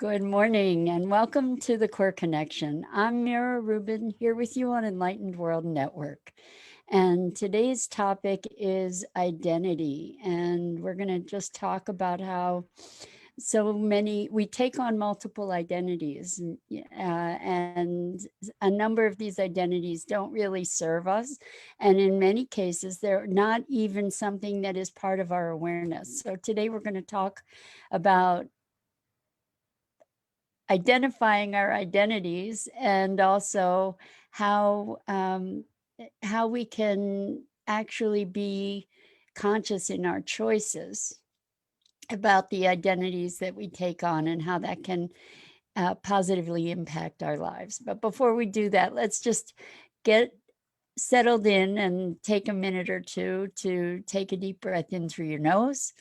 Good morning and welcome to the Core Connection. I'm Mira Rubin here with you on Enlightened World Network. And today's topic is identity. And we're going to just talk about how we take on multiple identities, and a number of these identities don't really serve us. And in many cases, they're not even something that is part of our awareness. So today we're going to talk about identifying our identities and also how how we can actually be conscious in our choices about the identities that we take on and how that can positively impact our lives. But before we do that, let's just get settled in and take a minute or two to take a deep breath in through your nose.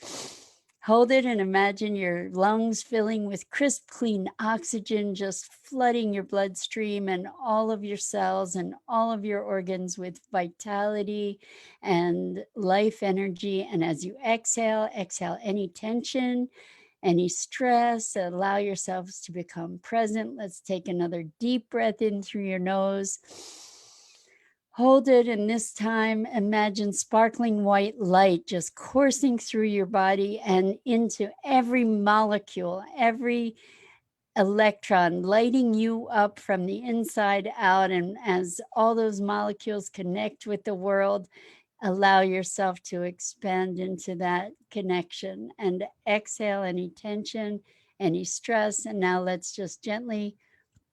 Hold it and imagine your lungs filling with crisp, clean oxygen, just flooding your bloodstream and all of your cells and all of your organs with vitality and life energy. And as you exhale, exhale any tension, any stress, allow yourselves to become present. Let's take another deep breath in through your nose. Hold it, and this time imagine sparkling white light just coursing through your body and into every molecule, every electron, lighting you up from the inside out. And as all those molecules connect with the world, allow yourself to expand into that connection and exhale any tension, any stress. And now let's just gently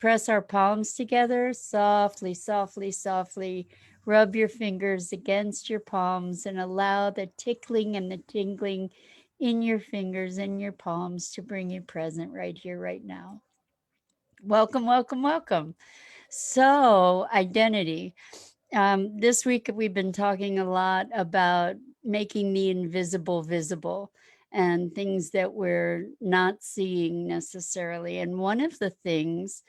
press our palms together, softly, softly, softly. Rub your fingers against your palms and allow the tickling and the tingling in your fingers and your palms to bring you present right here, right now. Welcome, welcome, welcome. So, identity. This week, we've been talking a lot about making the invisible visible and things that we're not seeing necessarily. And one of the things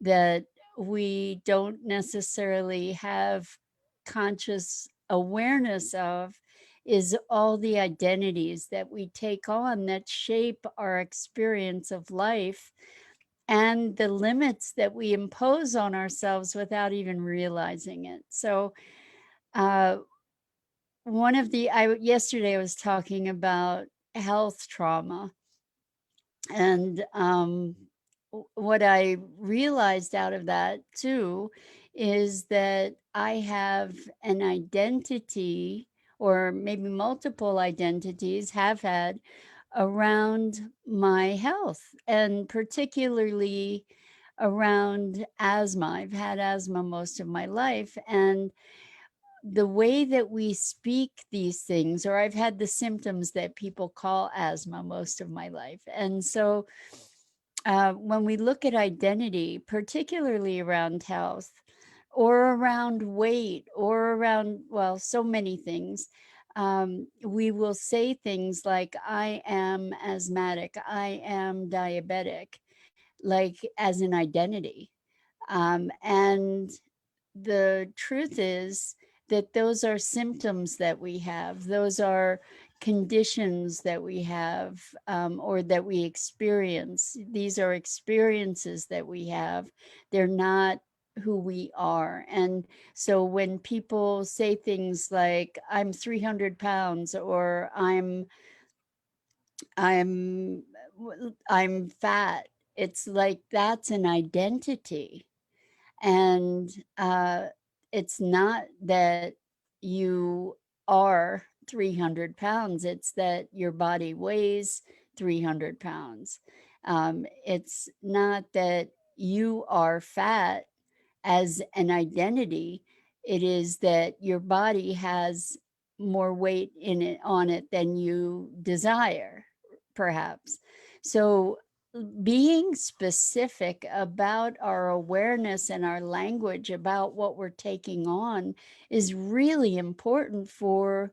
that we don't necessarily have conscious awareness of is all the identities that we take on that shape our experience of life and the limits that we impose on ourselves without even realizing it. So, uh, one of the I yesterday I was talking about health trauma, and what I realized out of that too is that I have an identity, or maybe multiple identities, have had around my health, and particularly around asthma. I've had asthma most of my life, and the way that we speak these things, or I've had the symptoms that people call asthma most of my life. And so when we look at identity, particularly around health or around weight or around, well, so many things, we will say things like, I am asthmatic, I am diabetic, like as an identity. And the truth is that those are symptoms that we have, those are conditions that we have, or that we experience. These are experiences that we have. They're not who we are. And so when people say things like, I'm 300 pounds, or I'm I'm fat, it's like that's an identity. And it's not that you are 300 pounds, it's that your body weighs 300 pounds. It's not that you are fat as an identity, it is that your body has more weight in it on it than you desire, perhaps. So being specific about our awareness and our language about what we're taking on is really important for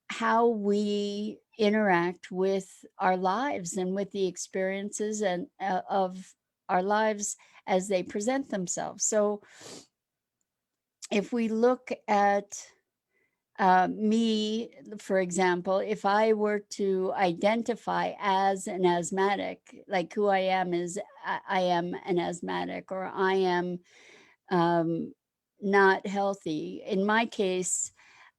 how we interact with our lives and with the experiences and of our lives as they present themselves. So if we look at Me, for example, if I were to identify as an asthmatic, like who I am is I am an asthmatic, or I am um, not healthy. In my case,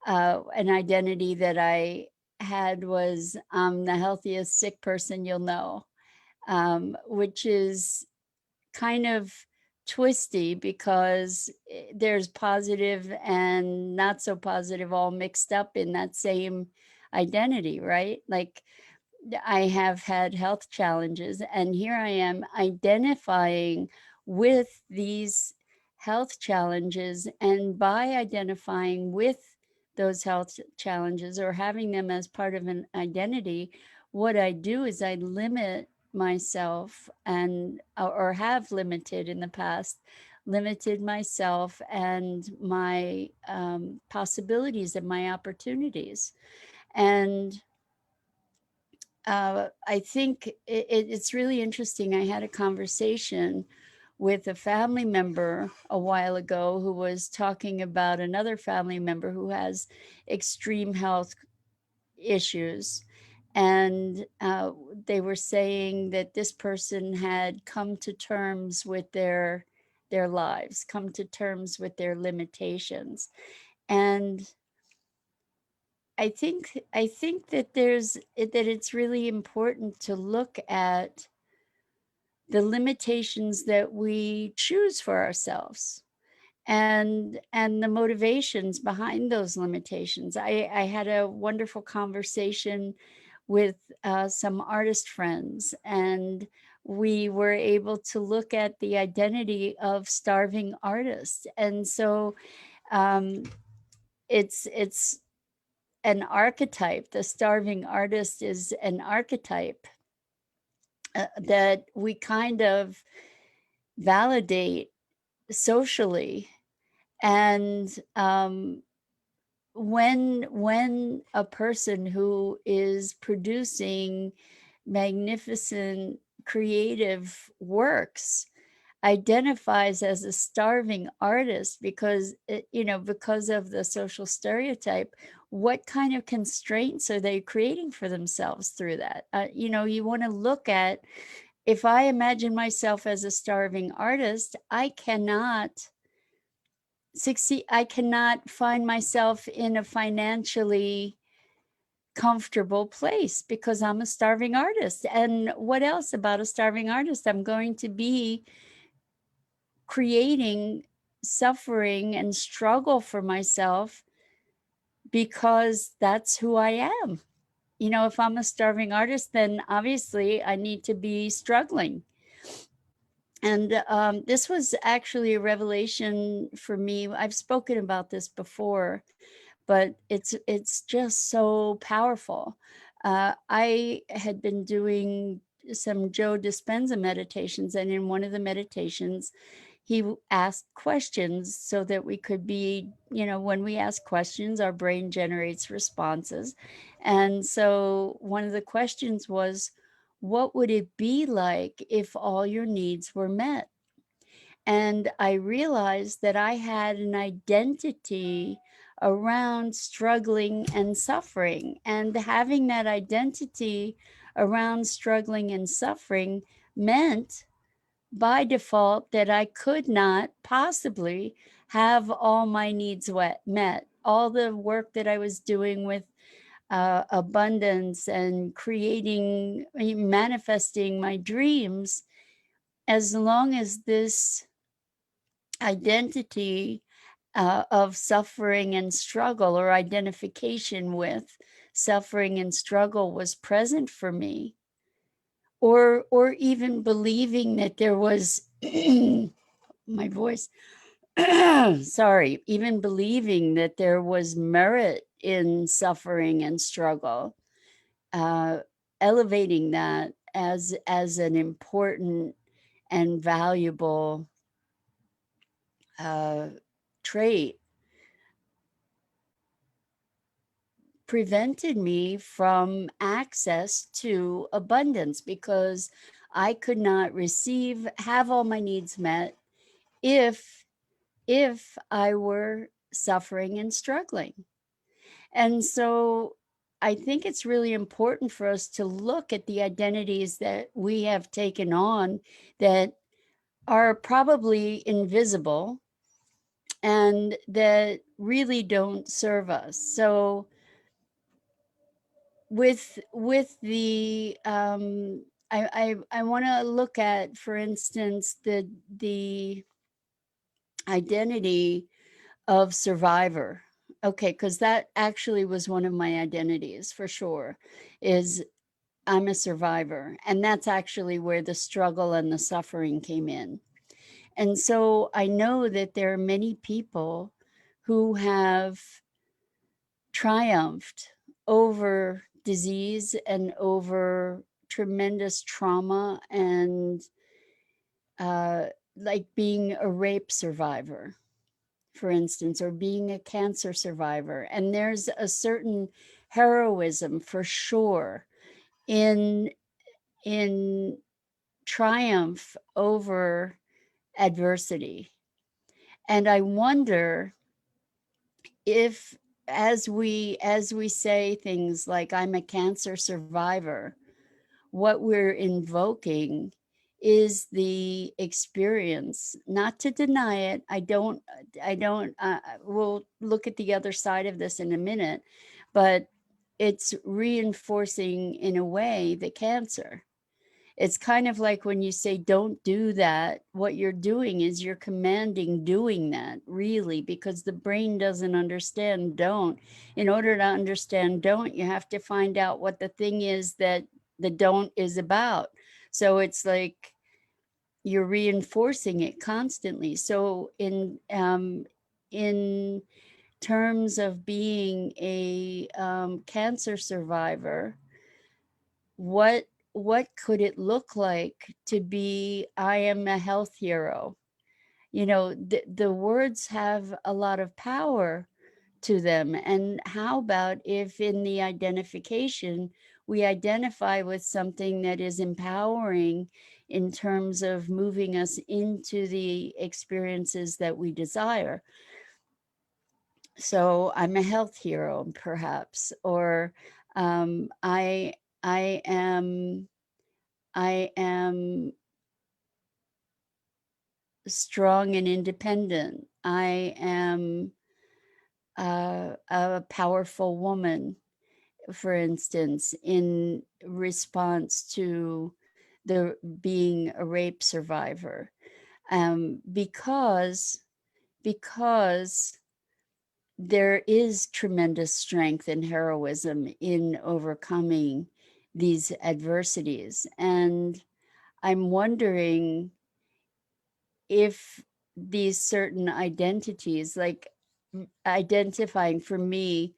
an identity that I had was I'm the healthiest sick person you'll know, which is kind of twisty because there's positive and not so positive all mixed up in that same identity, right? Like I have had health challenges, and here I am identifying with these health challenges. And by identifying with those health challenges or having them as part of an identity, what I do is I limit myself and or have limited in the past limited myself and my possibilities and my opportunities. And I think it's really interesting. I had a conversation with a family member a while ago who was talking about another family member who has extreme health issues. And they were saying that this person had come to terms with their lives, come to terms with their limitations. And I think that that it's really important to look at the limitations that we choose for ourselves and the motivations behind those limitations. I had a wonderful conversation with some artist friends, and we were able to look at the identity of starving artists. And so um, it's an archetype. The starving artist is an archetype that we kind of validate socially. And when a person who is producing magnificent creative works identifies as a starving artist because because of the social stereotype, what kind of constraints are they creating for themselves through that? You want to look at, if I imagine myself as a starving artist, I cannot succeed. I cannot find myself in a financially comfortable place because I'm a starving artist. And what else about a starving artist? I'm going to be creating suffering and struggle for myself because that's who I am. If I'm a starving artist, then obviously I need to be struggling. And this was actually a revelation for me. I've spoken about this before, but it's just so powerful. I had been doing some Joe Dispenza meditations, and in one of the meditations, he asked questions so that we could be, when we ask questions, our brain generates responses. And so one of the questions was, what would it be like if all your needs were met? And I realized that I had an identity around struggling and suffering. And having that identity around struggling and suffering meant by default that I could not possibly have all my needs met. All the work that I was doing with abundance and creating, manifesting my dreams, as long as this identity of suffering and struggle, or identification with suffering and struggle, was present for me, or even believing that there was my voice sorry, even believing that there was merit in suffering and struggle, uh, elevating that as an important and valuable uh, trait, prevented me from access to abundance, because I could not have all my needs met if I were suffering and struggling. And so I think it's really important for us to look at the identities that we have taken on that are probably invisible and that really don't serve us. So with the I want to look at, for instance, the identity of survivor. Okay, because that actually was one of my identities for sure, is I'm a survivor. And that's actually where the struggle and the suffering came in. And so I know that there are many people who have triumphed over disease and over tremendous trauma and uh, like being a rape survivor, for instance, or being a cancer survivor. And there's a certain heroism for sure in in triumph over adversity. And I wonder if as we say things like I'm a cancer survivor, what we're invoking is the experience, not to deny it. I don't we'll look at the other side of this in a minute, but it's reinforcing in a way the cancer. It's kind of like when you say don't do that, what you're doing is you're commanding doing that, really, because the brain doesn't understand don't. In order to understand don't, you have to find out what the thing is that the don't is about. So it's like you're reinforcing it constantly. So in terms of being a cancer survivor, what what could it look like to be I am a health hero? You know, the words have a lot of power to them. And how about if in the identification we identify with something that is empowering in terms of moving us into the experiences that we desire? So I'm a health hero, perhaps, or I I am I am strong and independent. I am a powerful woman, for instance, in response to the being a rape survivor, because there is tremendous strength and heroism in overcoming these adversities, and I'm wondering if these certain identities, like identifying for me,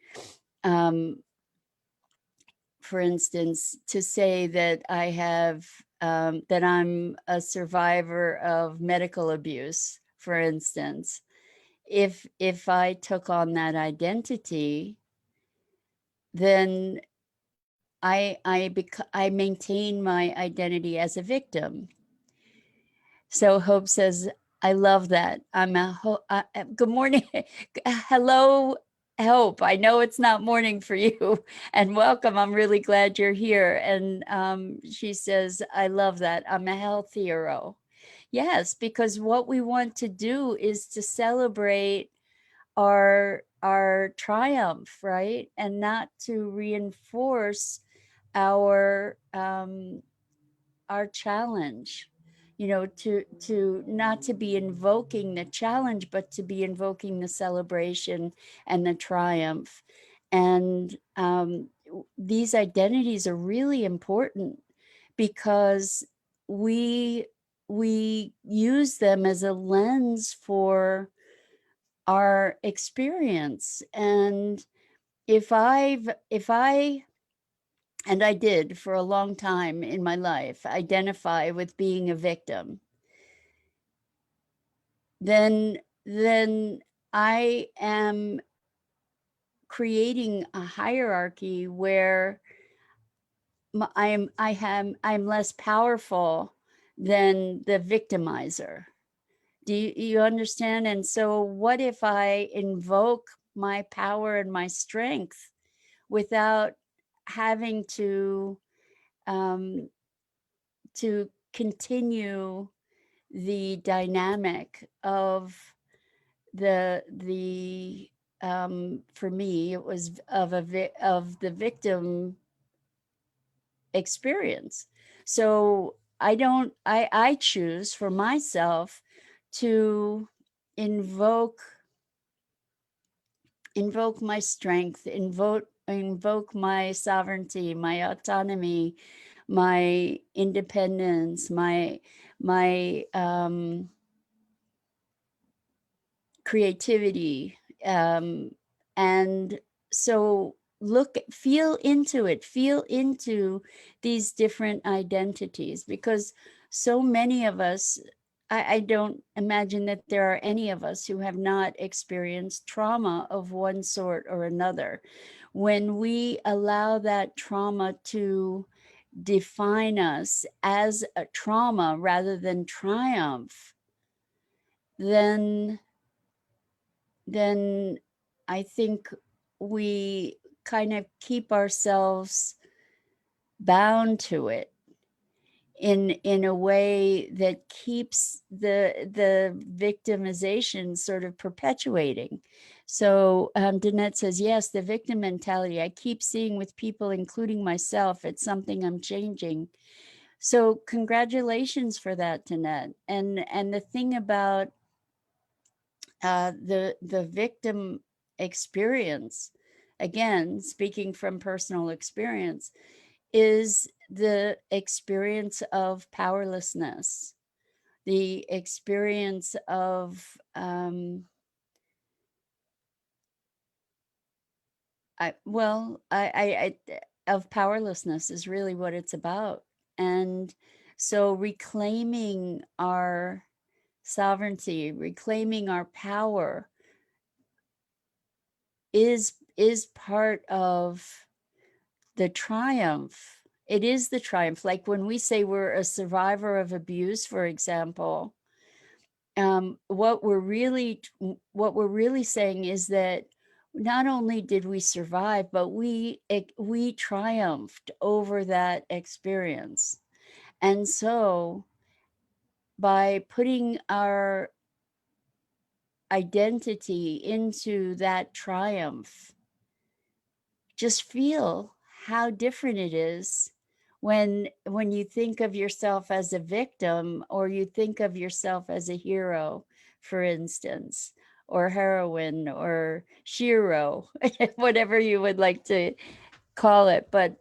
um, for instance, to say that I have, that I'm a survivor of medical abuse, for instance, if I took on that identity, then I maintain my identity as a victim. So Hope says, I love that. Good morning. Hello, Hope. I know it's not morning for you, and welcome. I'm really glad you're here. And she says, I love that. I'm a health hero. Yes, because what we want to do is to celebrate our triumph, right? And not to reinforce our our challenge, you know, to not to be invoking the challenge, but to be invoking the celebration and the triumph. And these identities are really important because we we use them as a lens for our experience. And if I and I did for a long time in my life identify with being a victim, then I am creating a hierarchy where I'm less powerful than the victimizer. Do you understand? And so what if I invoke my power and my strength without having um, to continue the dynamic of for me it was of the victim experience. So I choose for myself to invoke my strength, invoke my sovereignty, my autonomy, my independence, my creativity, and so feel into these different identities, because so many of us, I don't imagine that there are any of us who have not experienced trauma of one sort or another. When we allow that trauma to define us as a trauma rather than triumph, then then I think we kind of keep ourselves bound to it in a way that keeps the victimization sort of perpetuating. So Danette says, yes, the victim mentality I keep seeing with people, including myself. It's something I'm changing. So congratulations for that, Danette. And the thing about the victim experience, again speaking from personal experience, is the experience of powerlessness, the experience of of powerlessness is really what it's about. And so reclaiming our sovereignty, reclaiming our power is part of the triumph. It is the triumph. Like when we say we're a survivor of abuse, for example, what we're really saying is that not only did we survive, but we triumphed over that experience. And so by putting our identity into that triumph, just feel how different it is when you think of yourself as a victim, or you think of yourself as a hero, for instance, or heroine, or shiro, whatever you would like to call it. But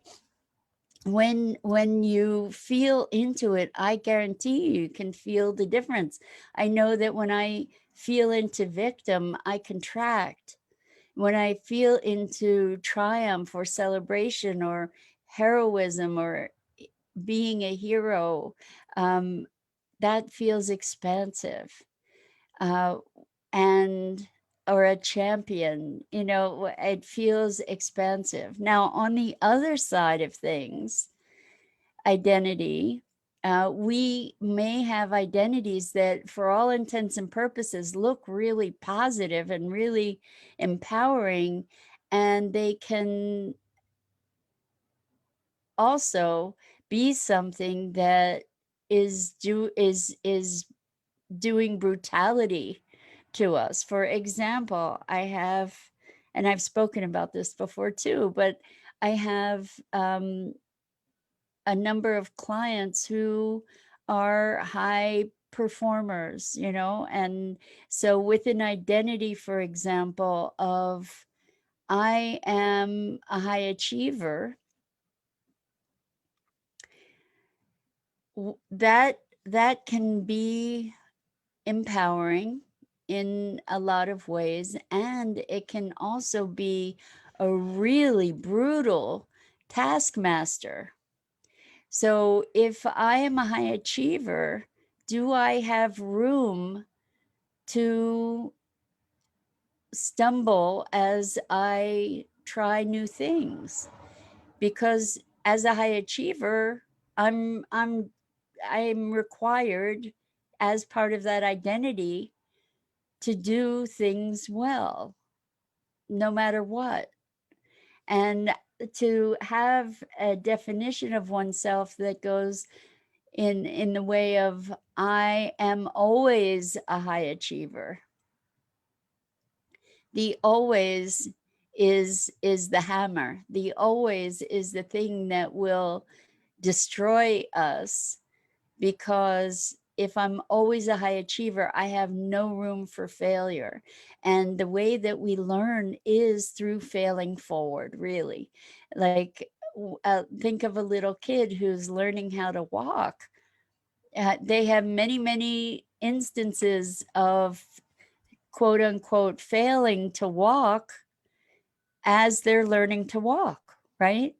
when you feel into it, I guarantee you can feel the difference. I know that when I feel into victim, I contract. When I feel into triumph or celebration or heroism or being a hero, um, that feels expansive, uh, and or a champion, it feels expansive. Now, on the other side of things, identity, we may have identities that, for all intents and purposes, look really positive and really empowering, and they can also be something that is doing brutality to us. For example, and I've spoken about this before too, but I have a number of clients who are high performers, and so with an identity, for example, of I am a high achiever, that can be empowering in a lot of ways, and it can also be a really brutal taskmaster. So if I am a high achiever, do I have room to stumble as I try new things? Because as a high achiever, I'm required, as part of that identity, to do things well. no matter what. And to have a definition of oneself that goes in the way of I am always a high achiever. The always is the hammer. The always is the thing that will destroy us, because if I'm always a high achiever, I have no room for failure. And the way that we learn is through failing forward, really. Like, think of a little kid who's learning how to walk. They have many, many instances of quote unquote failing to walk as they're learning to walk, right?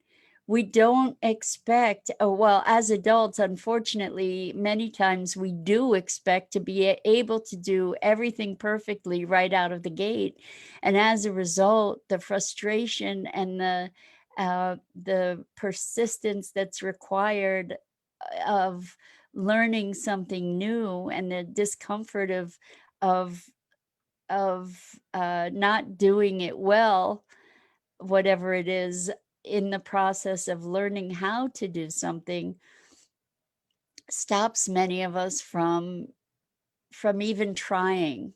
We don't expect, oh, well, as adults, unfortunately, many times we do expect to be able to do everything perfectly right out of the gate. And as a result, the frustration and the persistence that's required of learning something new, and the discomfort of not doing it well, whatever it is, in the process of learning how to do something, stops many of us from even trying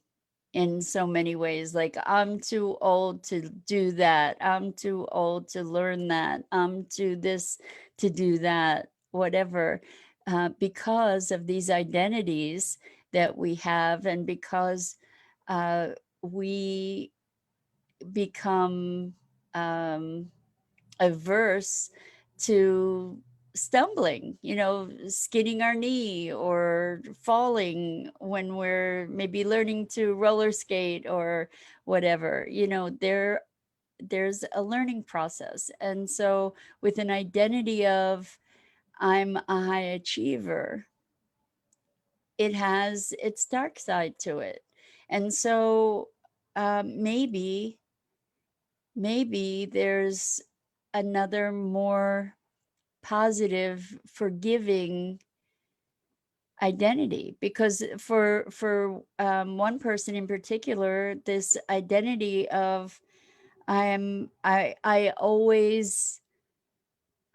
in so many ways. Like, I'm too old to do that, I'm too old to learn that, I'm too this to do that, whatever, because of these identities that we have, and because uh, we become averse to stumbling, skinning our knee or falling when we're maybe learning to roller skate or whatever. There's a learning process. And so with an identity of I'm a high achiever, it has its dark side to it. And so maybe there's another more positive, forgiving identity, because one person in particular, this identity of I always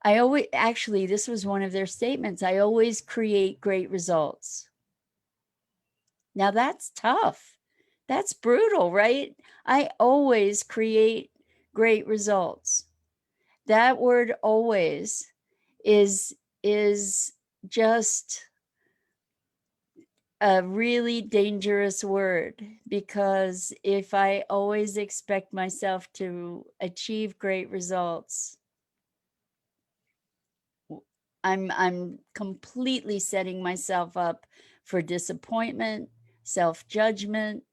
actually, this was one of their statements, I always create great results. Now that's tough, that's brutal, right? I always create great results. That word always is just a really dangerous word, because if I always expect myself to achieve great results, I'm completely setting myself up for disappointment, self-judgment,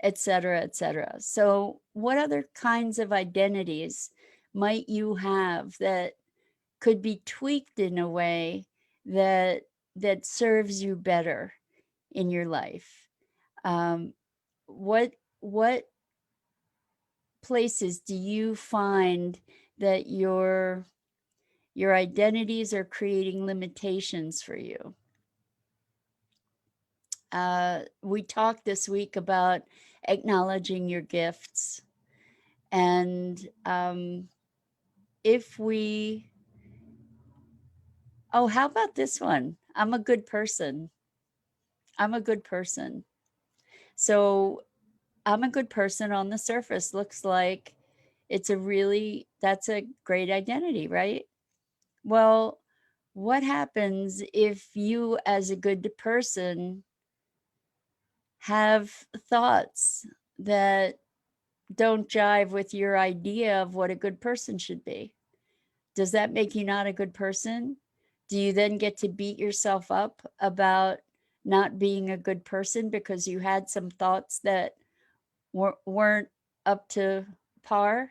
etc., etc. So what other kinds of identities might you have that could be tweaked in a way that serves you better in your life? Um, what what places do you find that your identities are creating limitations for you? We talked this week about acknowledging your gifts, and if we oh, how about this one? I'm a good person. I'm a good person. So I'm a good person on the surface looks like that's a great identity, right? Well, what happens if you, as a good person, have thoughts that don't jive with your idea of what a good person should be? Does that make you not a good person? Do you then get to beat yourself up about not being a good person because you had some thoughts that weren't up to par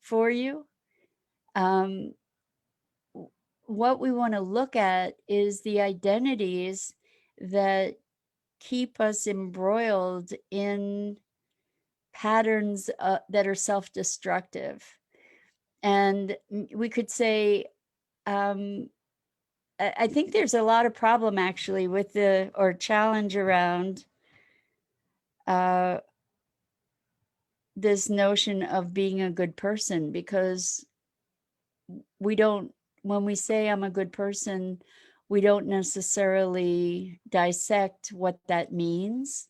for you? Um, what we want to look at is the identities that keep us embroiled in patterns that are self-destructive. And we could say, um, I think there's a lot of problem actually with or challenge around uh, this notion of being a good person, because we don't, when we say I'm a good person, we don't necessarily dissect what that means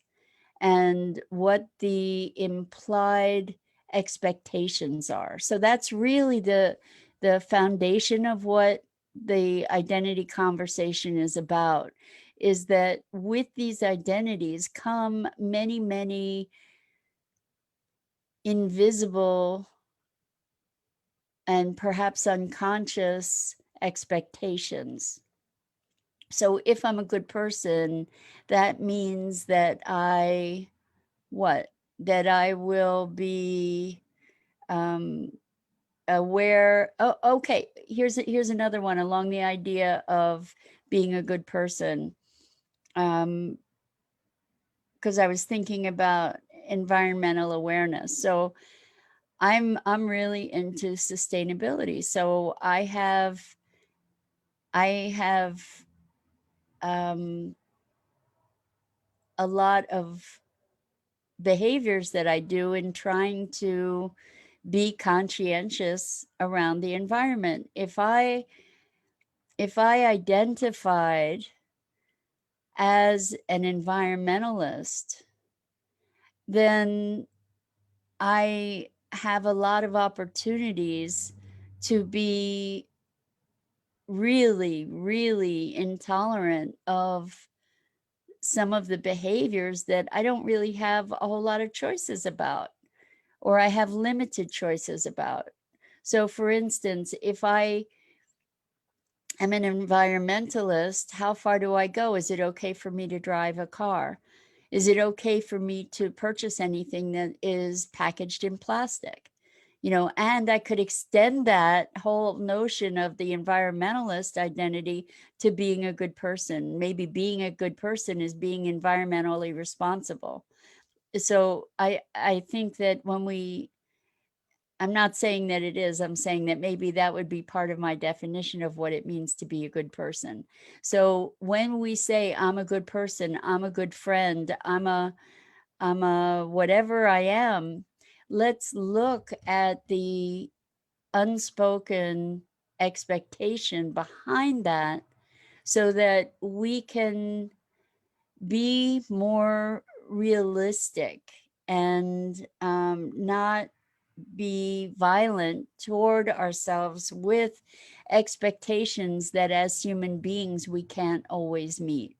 and what the implied expectations are. So that's really the foundation of what the identity conversation is about, is that with these identities come many, many invisible and perhaps unconscious expectations. So if I'm a good person, that means that what? That I will be um, aware. Oh, okay. Here's another one along the idea of being a good person. Because I was thinking about environmental awareness. So I'm really into sustainability. So I have um, a lot of behaviors that I do in trying to be conscientious around the environment. If I identified as an environmentalist, then I have a lot of opportunities to be really, really intolerant of some of the behaviors that I don't really have a whole lot of choices about, or I have limited choices about. So, for instance, if I am an environmentalist, how far do I go? Is it okay for me to drive a car? Is it okay for me to purchase anything that is packaged in plastic? And I could extend that whole notion of the environmentalist identity to being a good person. Maybe being a good person is being environmentally responsible. So I think that I'm not saying that it is, I'm saying that maybe that would be part of my definition of what it means to be a good person. So when we say I'm a good person, I'm a good friend, I'm a whatever I am, let's look at the unspoken expectation behind that so that we can be more realistic and not be violent toward ourselves with expectations that as human beings we can't always meet.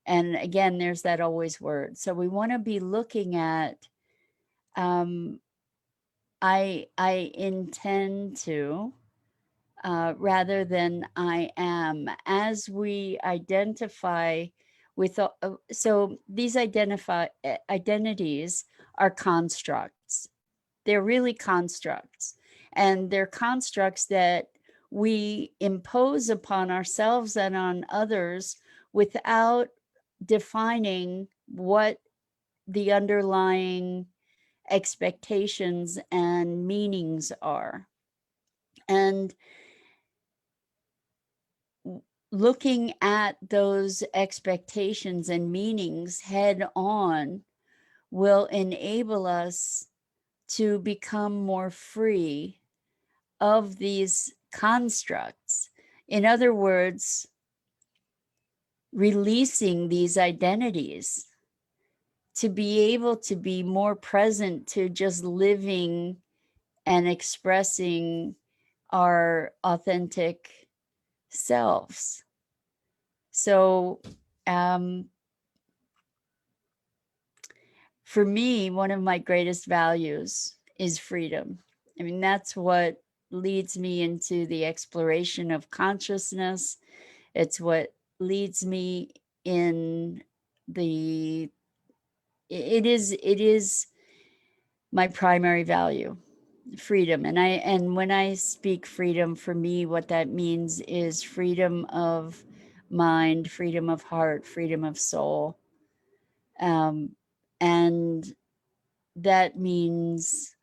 And again, there's that always word. So we want to be looking at um, I intend to rather than I am, as we identify with. So these identities are constructs. They're really constructs, and they're constructs that we impose upon ourselves and on others without defining what the underlying expectations and meanings are. And looking at those expectations and meanings head on will enable us to become more free of these constructs. In other words, releasing these identities to be able to be more present to just living and expressing our authentic selves. So, for me, one of my greatest values is freedom. I mean, that's what leads me into the exploration of consciousness. It's what leads me in the it is my primary value, freedom. And when I speak freedom, for me what that means is freedom of mind, freedom of heart, freedom of soul. And that means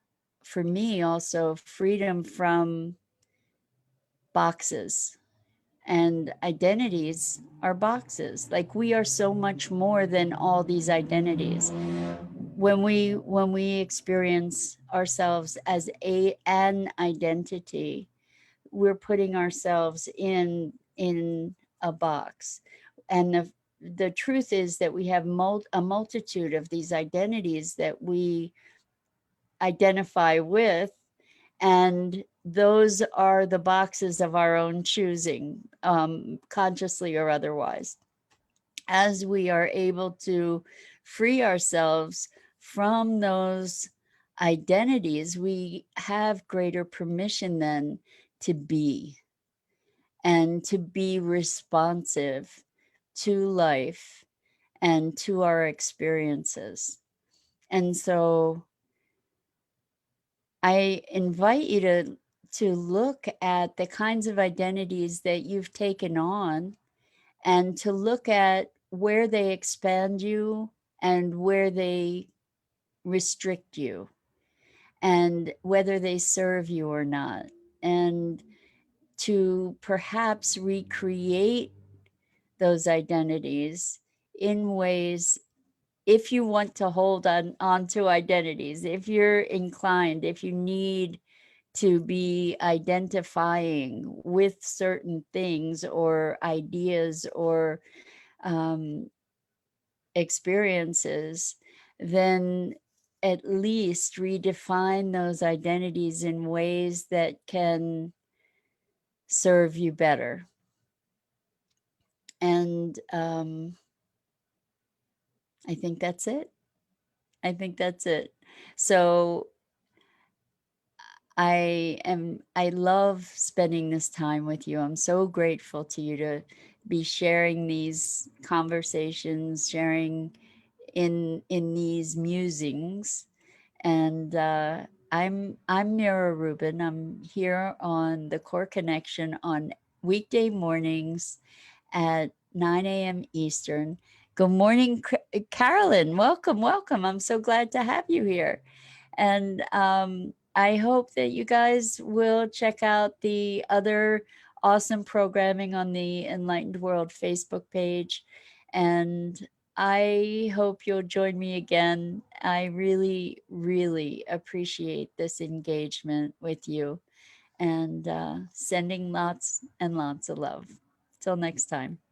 for me also freedom from boxes, and identities are boxes. Like, we are so much more than all these identities. when we experience ourselves as an identity, we're putting ourselves in a box. And the truth is that we have a multitude of these identities that we identify with, and those are the boxes of our own choosing, consciously or otherwise. As we are able to free ourselves from those identities, we have greater permission then to be, and to be responsive to life and to our experiences. And so I invite you to look at the kinds of identities that you've taken on, and to look at where they expand you and where they restrict you, and whether they serve you or not, and to perhaps recreate those identities in ways, if you want to hold on to identities, if you're inclined, if you need to be identifying with certain things or ideas or um, experiences, then at least redefine those identities in ways that can serve you better. And I think that's it. I think that's it. So I love spending this time with you. I'm so grateful to you to be sharing these conversations, sharing in these musings. And I'm Mira Rubin. I'm here on the Core Connection on weekday mornings at 9 a.m. Eastern. Good morning, Carolyn. Welcome, welcome. I'm so glad to have you here. And I hope that you guys will check out the other awesome programming on the Enlightened World Facebook page. And I hope you'll join me again. I really, really appreciate this engagement with you, and sending lots and lots of love. Till next time.